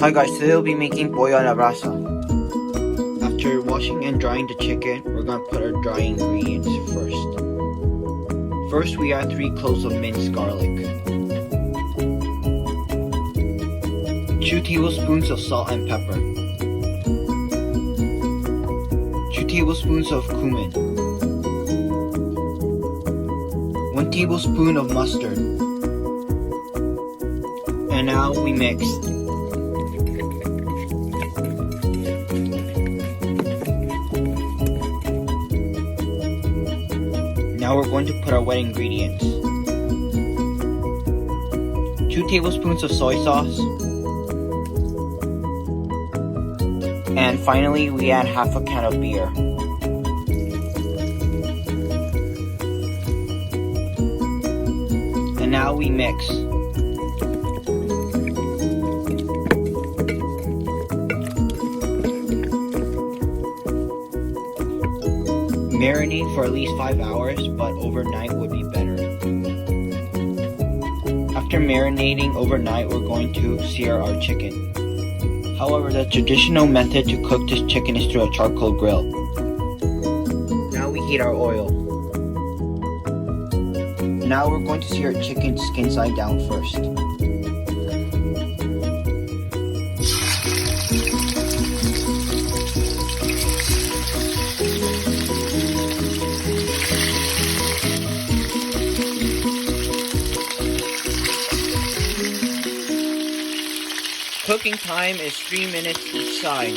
Hi guys, today we'll be making pollo a la brasa. After washing and drying the chicken, we're going to put our dry ingredients first. First, we add 3 cloves of minced garlic, 2 tablespoons of salt and pepper, 2 tablespoons of cumin, 1 tablespoon of mustard, and now we mix. Now we're going to put our wet ingredients. 2 tablespoons of soy sauce. And finally, we add half a can of beer. And now we mix. Marinate for at least 5 hours, but overnight would be better. After marinating overnight, we're going to sear our chicken. However, the traditional method to cook this chicken is through a charcoal grill. Now we heat our oil. Now we're going to sear our chicken skin side down first. Cooking time is 3 minutes each side.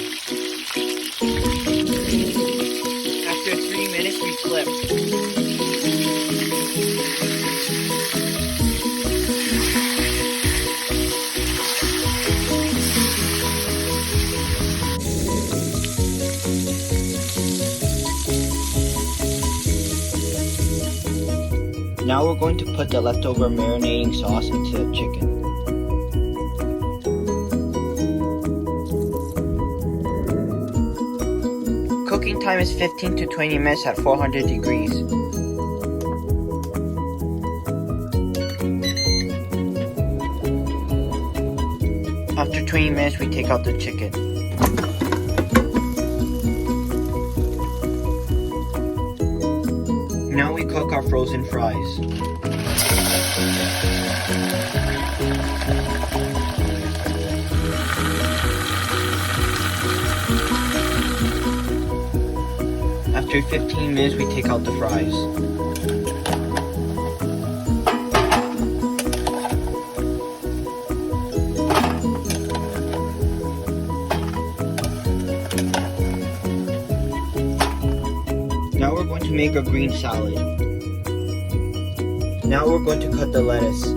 After 3 minutes, we flip. Now we're going to put the leftover marinating sauce into the chicken. Cooking time is 15 to 20 minutes at 400 degrees. After 20 minutes, we take out the chicken. Now we cook our frozen fries. After 15 minutes, we take out the fries. Now we're going to make a green salad. Now we're going to cut the lettuce.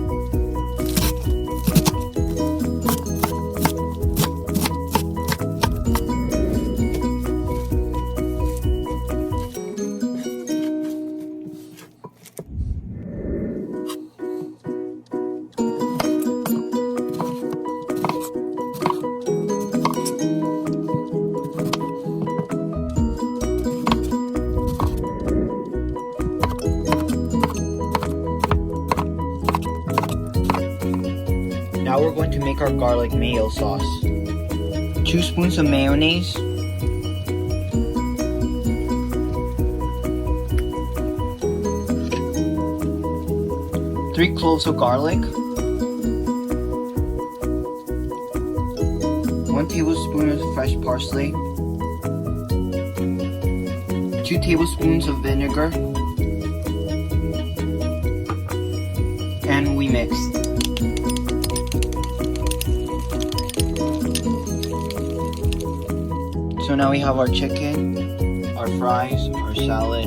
Now we're going to make our garlic mayo sauce. 2 spoons of mayonnaise, 3 cloves of garlic, 1 tablespoon of fresh parsley, 2 tablespoons of vinegar, and we mix. So now we have our chicken, our fries, our salad,